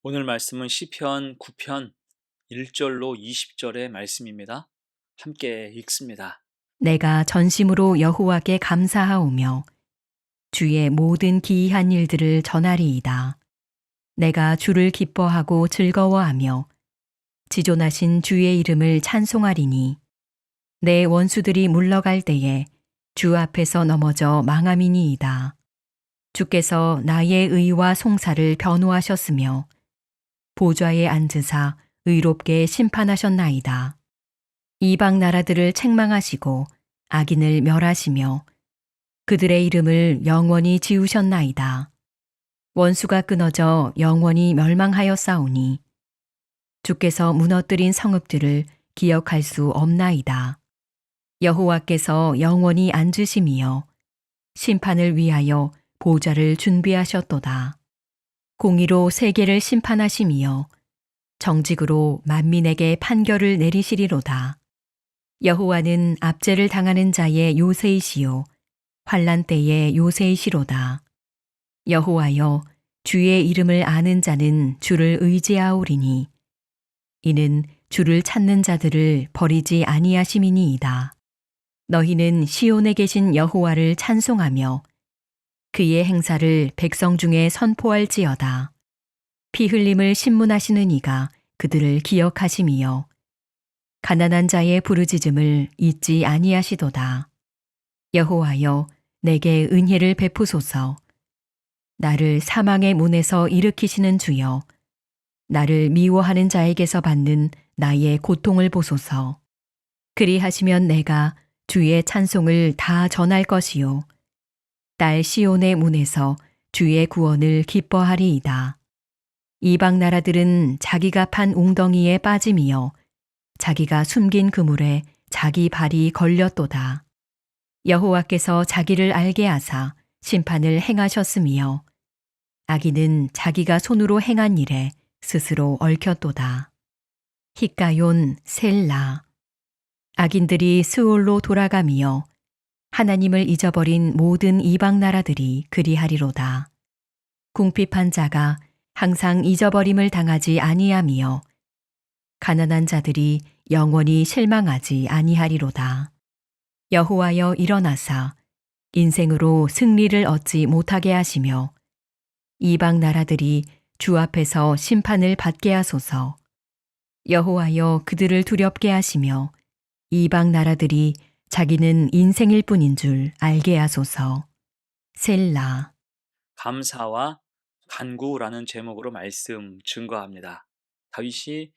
오늘 말씀은 시편 9편 1절로 20절의 말씀입니다. 함께 읽습니다. 내가 전심으로 여호와께 감사하오며 주의 모든 기이한 일들을 전하리이다. 내가 주를 기뻐하고 즐거워하며 지존하신 주의 이름을 찬송하리니 내 원수들이 물러갈 때에 주 앞에서 넘어져 망함이니이다. 주께서 나의 의와 송사를 변호하셨으며 보좌에 앉으사 의롭게 심판하셨나이다. 이방 나라들을 책망하시고 악인을 멸하시며 그들의 이름을 영원히 지우셨나이다. 원수가 끊어져 영원히 멸망하였사오니 주께서 무너뜨린 성읍들을 기억할 수 없나이다. 여호와께서 영원히 앉으심이여 심판을 위하여 보좌를 준비하셨도다. 공의로 세계를 심판하심이여 정직으로 만민에게 판결을 내리시리로다. 여호와는 압제를 당하는 자의 요새이시요 환난 때의 요새이시로다. 여호와여 주의 이름을 아는 자는 주를 의지하오리니 이는 주를 찾는 자들을 버리지 아니하심이니이다. 너희는 시온에 계신 여호와를 찬송하며 그의 행사를 백성 중에 선포할지어다. 피 흘림을 신문하시는 이가 그들을 기억하심이여 가난한 자의 부르짖음을 잊지 아니하시도다. 여호와여 내게 은혜를 베푸소서. 나를 사망의 문에서 일으키시는 주여 나를 미워하는 자에게서 받는 나의 고통을 보소서. 그리하시면 내가 주의 찬송을 다 전할 것이요 딸 시온의 문에서 주의 구원을 기뻐하리이다. 이방 나라들은 자기가 판 웅덩이에 빠짐이여 자기가 숨긴 그물에 자기 발이 걸렸도다. 여호와께서 자기를 알게 하사 심판을 행하셨음이여 악인은 자기가 손으로 행한 일에 스스로 얽혔도다. 히가yon 셀라. 악인들이 스올로 돌아가며 하나님을 잊어버린 모든 이방 나라들이 그리하리로다. 궁핍한 자가 항상 잊어버림을 당하지 아니하며 가난한 자들이 영원히 실망하지 아니하리로다. 여호와여 일어나사 인생으로 승리를 얻지 못하게 하시며 이방 나라들이 주 앞에서 심판을 받게 하소서. 여호와여 그들을 두렵게 하시며 이방 나라들이 자기는 인생일 뿐인 줄 알게 하소서. 셀라. 감사와 간구라는 제목으로 말씀 증거합니다. 다윗이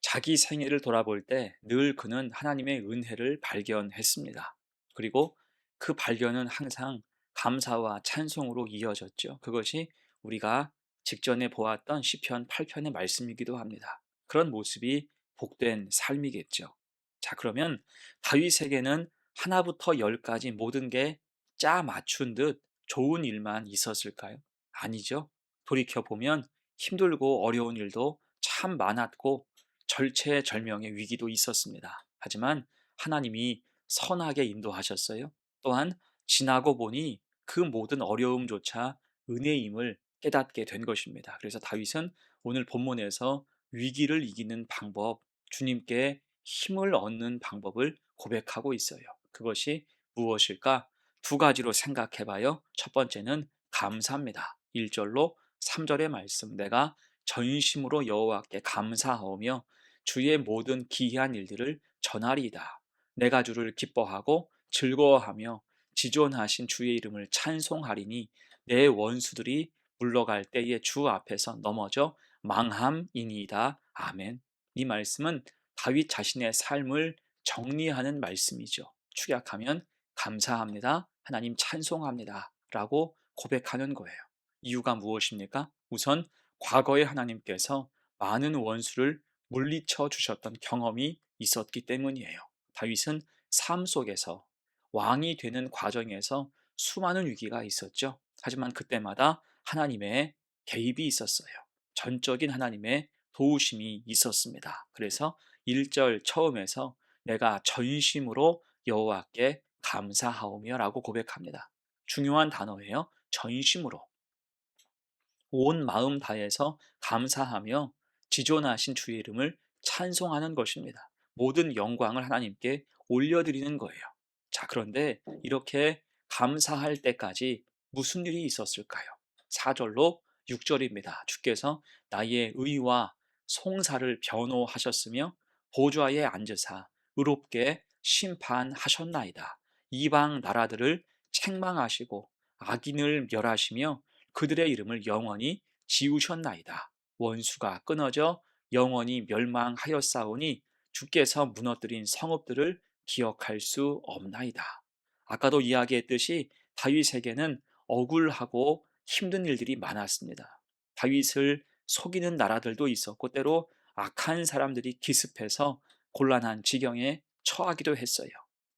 자기 생애를 돌아볼 때 늘 그는 하나님의 은혜를 발견했습니다. 그리고 그 발견은 항상 감사와 찬송으로 이어졌죠. 그것이 우리가 직전에 보았던 시편 8편의 말씀이기도 합니다. 그런 모습이 복된 삶이겠죠. 자, 그러면 다윗에게는 하나부터 열까지 모든 게 짜 맞춘 듯 좋은 일만 있었을까요? 아니죠. 돌이켜보면 힘들고 어려운 일도 참 많았고 절체절명의 위기도 있었습니다. 하지만 하나님이 선하게 인도하셨어요. 또한 지나고 보니 그 모든 어려움조차 은혜임을 깨닫게 된 것입니다. 그래서 다윗은 오늘 본문에서 위기를 이기는 방법, 주님께 힘을 얻는 방법을 고백하고 있어요. 그것이 무엇일까? 두 가지로 생각해 봐요. 첫 번째는 감사입니다. 1절로 3절의 말씀, 내가 전심으로 여호와께 감사하오며 주의 모든 기이한 일들을 전하리이다. 내가 주를 기뻐하고 즐거워하며 지존하신 주의 이름을 찬송하리니 내 원수들이 물러갈 때에 주 앞에서 넘어져 망함이니이다. 아멘. 이 말씀은 다윗 자신의 삶을 정리하는 말씀이죠. 축약하면 감사합니다. 하나님 찬송합니다. 라고 고백하는 거예요. 이유가 무엇입니까? 우선 과거에 하나님께서 많은 원수를 물리쳐 주셨던 경험이 있었기 때문이에요. 다윗은 삶 속에서 왕이 되는 과정에서 수많은 위기가 있었죠. 하지만 그때마다 하나님의 개입이 있었어요. 전적인 하나님의 도우심이 있었습니다. 그래서 1절 처음에서 내가 전심으로 여호와께 감사하오며 라고 고백합니다. 중요한 단어예요. 전심으로. 온 마음 다해서 감사하며 지존하신 주의 이름을 찬송하는 것입니다. 모든 영광을 하나님께 올려드리는 거예요. 자, 그런데 이렇게 감사할 때까지 무슨 일이 있었을까요? 4절로 6절입니다. 주께서 나의 의와 송사를 변호하셨으며 보좌에 앉으사 의롭게 심판하셨나이다. 이방 나라들을 책망하시고 악인을 멸하시며 그들의 이름을 영원히 지우셨나이다. 원수가 끊어져 영원히 멸망하였사오니 주께서 무너뜨린 성읍들을 기억할 수 없나이다. 아까도 이야기했듯이 다윗에게는 억울하고 힘든 일들이 많았습니다. 다윗을 속이는 나라들도 있었고 때로 악한 사람들이 기습해서 곤란한 지경에 처하기도 했어요.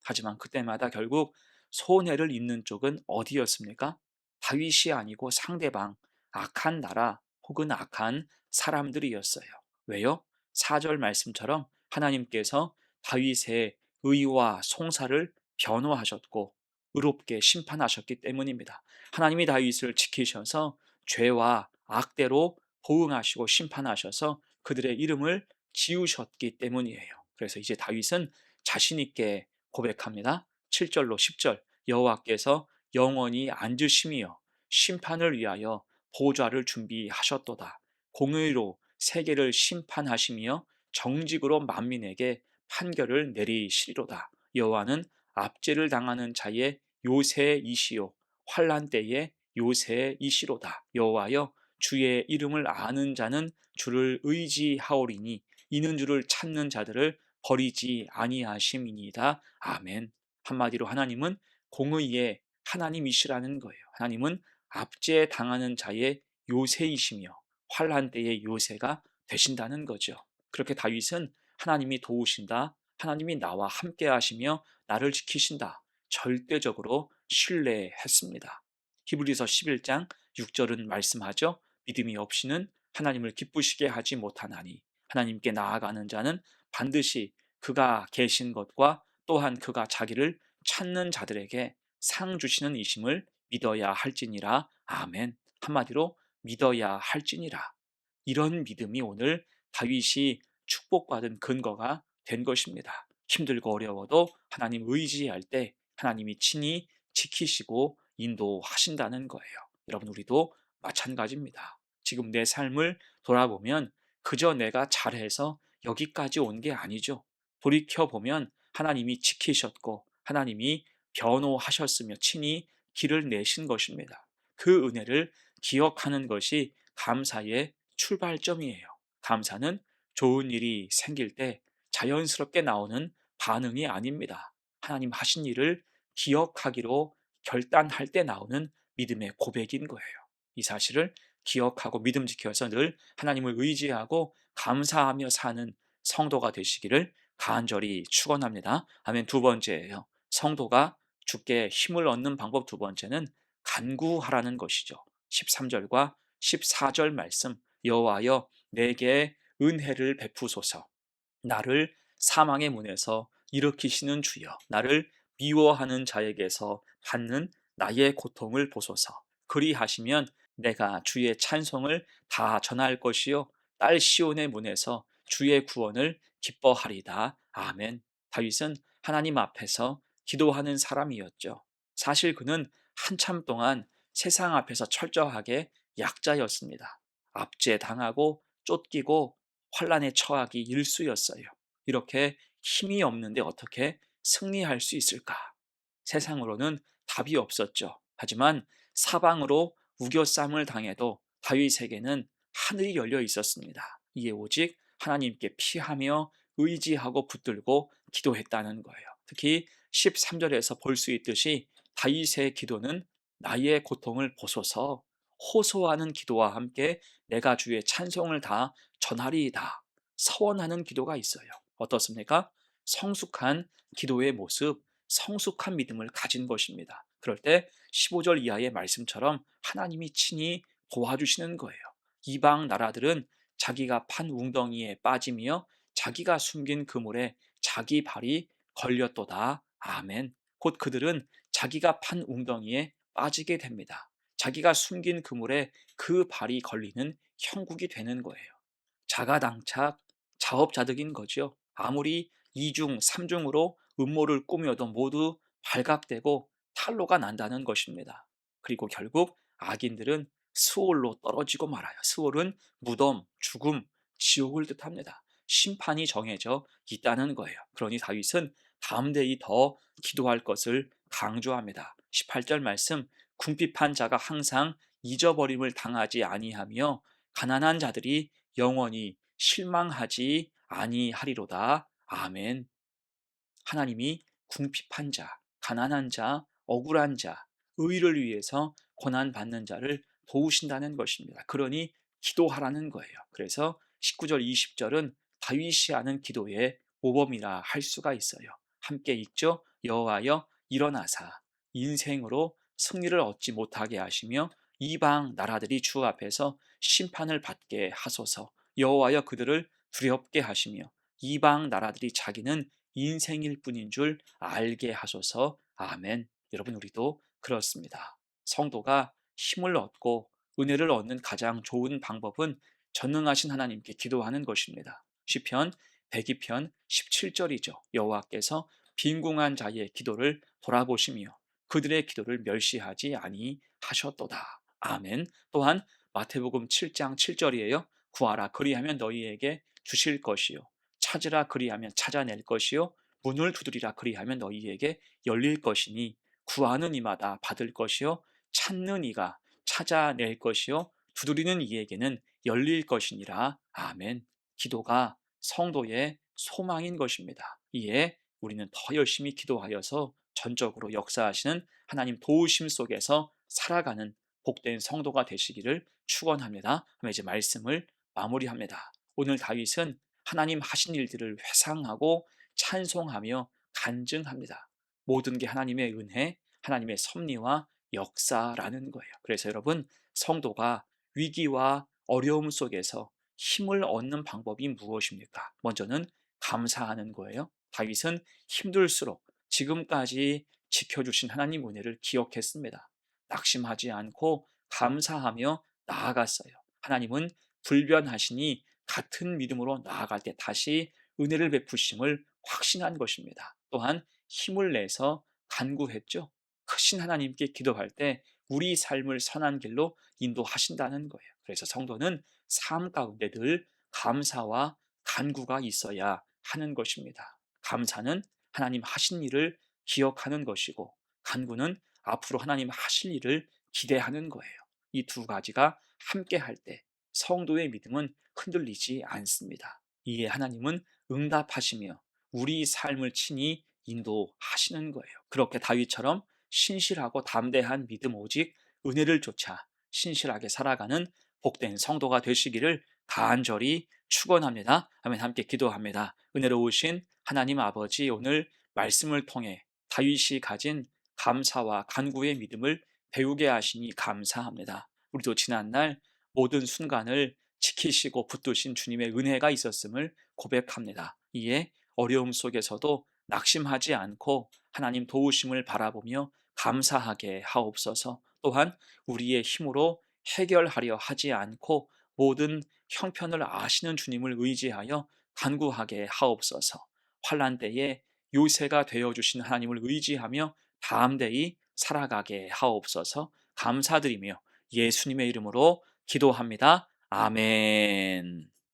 하지만 그때마다 결국 손해를 입는 쪽은 어디였습니까? 다윗이 아니고 상대방, 악한 나라 혹은 악한 사람들이었어요. 왜요? 4절 말씀처럼 하나님께서 다윗의 의와 송사를 변호하셨고 의롭게 심판하셨기 때문입니다. 하나님이 다윗을 지키셔서 죄와 악대로 보응하시고 심판하셔서 그들의 이름을 지우셨기 때문이에요. 그래서 이제 다윗은 자신 있게 고백합니다. 7절로 10절 여호와께서 영원히 앉으심이여 심판을 위하여 보좌를 준비하셨도다. 공의로 세계를 심판하시며 정직으로 만민에게 판결을 내리시리로다. 여호와는 압제를 당하는 자의 요새이시요 환난 때의 요새이시로다. 여호와여 주의 이름을 아는 자는 주를 의지하오리니 이는 주를 찾는 자들을 버리지 아니하심이니이다. 아멘. 한마디로 하나님은 공의의 하나님이시라는 거예요. 하나님은 압제 당하는 자의 요새이시며 환난 때의 요새가 되신다는 거죠. 그렇게 다윗은 하나님이 도우신다, 하나님이 나와 함께 하시며 나를 지키신다, 절대적으로 신뢰했습니다. 히브리서 11장 6절은 말씀하죠. 믿음이 없이는 하나님을 기쁘시게 하지 못하나니 하나님께 나아가는 자는 반드시 그가 계신 것과 또한 그가 자기를 찾는 자들에게 상 주시는 이심을 믿어야 할지니라. 아멘. 한마디로 믿어야 할지니라. 이런 믿음이 오늘 다윗이 축복받은 근거가 된 것입니다. 힘들고 어려워도 하나님 의지할 때 하나님이 친히 지키시고 인도하신다는 거예요. 여러분, 우리도 마찬가지입니다. 지금 내 삶을 돌아보면 그저 내가 잘해서 여기까지 온 게 아니죠. 돌이켜보면 하나님이 지키셨고 하나님이 변호하셨으며 친히 길을 내신 것입니다. 그 은혜를 기억하는 것이 감사의 출발점이에요. 감사는 좋은 일이 생길 때 자연스럽게 나오는 반응이 아닙니다. 하나님 하신 일을 기억하기로 결단할 때 나오는 믿음의 고백인 거예요. 이 사실을 기억하고 믿음 지켜서 늘 하나님을 의지하고 감사하며 사는 성도가 되시기를 간절히 축원합니다. 아멘. 두 번째예요. 성도가 주께 힘을 얻는 방법 두 번째는 간구하라는 것이죠. 13절과 14절 말씀 여호와여 내게 은혜를 베푸소서 나를 사망의 문에서 일으키시는 주여 나를 미워하는 자에게서 받는 나의 고통을 보소서 그리하시면 내가 주의 찬송을 다 전할 것이요 딸 시온의 문에서 주의 구원을 기뻐하리다. 아멘. 다윗은 하나님 앞에서 기도하는 사람이었죠. 사실 그는 한참 동안 세상 앞에서 철저하게 약자였습니다. 압제당하고 쫓기고 환란에 처하기 일쑤였어요. 이렇게 힘이 없는데 어떻게 승리할 수 있을까? 세상으로는 답이 없었죠. 하지만 사방으로 우겨쌈을 당해도 다윗에게는 하늘이 열려 있었습니다. 이에 오직 하나님께 피하며 의지하고 붙들고 기도했다는 거예요. 특히 13절에서 볼 수 있듯이 다윗의 기도는 나의 고통을 보소서 호소하는 기도와 함께 내가 주의 찬송을 다 전하리이다. 서원하는 기도가 있어요. 어떻습니까? 성숙한 기도의 모습, 성숙한 믿음을 가진 것입니다. 그럴 때 15절 이하의 말씀처럼 하나님이 친히 도와주시는 거예요. 이방 나라들은 자기가 판 웅덩이에 빠지며 자기가 숨긴 그물에 자기 발이 걸렸도다. 아멘. 곧 그들은 자기가 판 웅덩이에 빠지게 됩니다. 자기가 숨긴 그물에 그 발이 걸리는 형국이 되는 거예요. 자가당착, 자업자득인 거죠. 아무리 이중, 삼중으로 음모를 꾸며도 모두 발각되고 탄로가 난다는 것입니다. 그리고 결국 악인들은 스올로 떨어지고 말아요. 스올은 무덤, 죽음, 지옥을 뜻합니다. 심판이 정해져 있다는 거예요. 그러니 다윗은 담대히 더 기도할 것을 강조합니다. 18절 말씀, 궁핍한 자가 항상 잊어버림을 당하지 아니하며 가난한 자들이 영원히 실망하지 아니하리로다. 아멘. 하나님이 궁핍한 자, 가난한 자, 억울한 자, 의를 위해서 고난받는 자를 도우신다는 것입니다. 그러니 기도하라는 거예요. 그래서 19절, 20절은 다윗이 하는 기도의 모범이라 할 수가 있어요. 함께 읽죠. 여호와여 일어나사 인생으로 승리를 얻지 못하게 하시며 이방 나라들이 주 앞에서 심판을 받게 하소서. 여호와여 그들을 두렵게 하시며 이방 나라들이 자기는 인생일 뿐인 줄 알게 하소서. 아멘. 여러분, 우리도 그렇습니다. 성도가 힘을 얻고 은혜를 얻는 가장 좋은 방법은 전능하신 하나님께 기도하는 것입니다. 시편 102편 17절이죠. 여호와께서 빈궁한 자의 기도를 돌아보시며 그들의 기도를 멸시하지 아니하셨도다. 아멘. 또한 마태복음 7장 7절이에요. 구하라 그리하면 너희에게 주실 것이요 찾으라 그리하면 찾아낼 것이요 문을 두드리라 그리하면 너희에게 열릴 것이니 구하는 이마다 받을 것이요 찾는 이가 찾아낼 것이요 두드리는 이에게는 열릴 것이니라. 아멘. 기도가 성도의 소망인 것입니다. 이에 우리는 더 열심히 기도하여서 전적으로 역사하시는 하나님 도우심 속에서 살아가는 복된 성도가 되시기를 축원합니다. 그럼 이제 말씀을 마무리합니다. 오늘 다윗은 하나님 하신 일들을 회상하고 찬송하며 간증합니다. 모든 게 하나님의 은혜, 하나님의 섭리와 역사라는 거예요. 그래서 여러분, 성도가 위기와 어려움 속에서 힘을 얻는 방법이 무엇입니까? 먼저는 감사하는 거예요. 다윗은 힘들수록 지금까지 지켜주신 하나님 은혜를 기억했습니다. 낙심하지 않고 감사하며 나아갔어요. 하나님은 불변하시니 같은 믿음으로 나아갈 때 다시 은혜를 베푸심을 확신한 것입니다. 또한 힘을 내서 간구했죠. 크신 하나님께 기도할 때 우리 삶을 선한 길로 인도하신다는 거예요. 그래서 성도는 삶 가운데 늘 감사와 간구가 있어야 하는 것입니다. 감사는 하나님 하신 일을 기억하는 것이고 간구는 앞으로 하나님 하실 일을 기대하는 거예요. 이 두 가지가 함께 할 때 성도의 믿음은 흔들리지 않습니다. 이에 하나님은 응답하시며 우리 삶을 친히 인도하시는 거예요. 그렇게 다윗처럼 신실하고 담대한 믿음 오직 은혜를 쫓아 신실하게 살아가는 복된 성도가 되시기를 간절히 축원합니다. 아멘. 함께 기도합니다. 은혜로우신 하나님 아버지, 오늘 말씀을 통해 다윗이 가진 감사와 간구의 믿음을 배우게 하시니 감사합니다. 우리도 지난날 모든 순간을 지키시고 붙드신 주님의 은혜가 있었음을 고백합니다. 이에 어려움 속에서도 낙심하지 않고 하나님 도우심을 바라보며 감사하게 하옵소서. 또한 우리의 힘으로 해결하려 하지 않고 모든 형편을 아시는 주님을 의지하여 간구하게 하옵소서. 환난 때에 요새가 되어 주신 하나님을 의지하며 담대히 살아가게 하옵소서. 감사드리며 예수님의 이름으로 기도합니다. 아멘.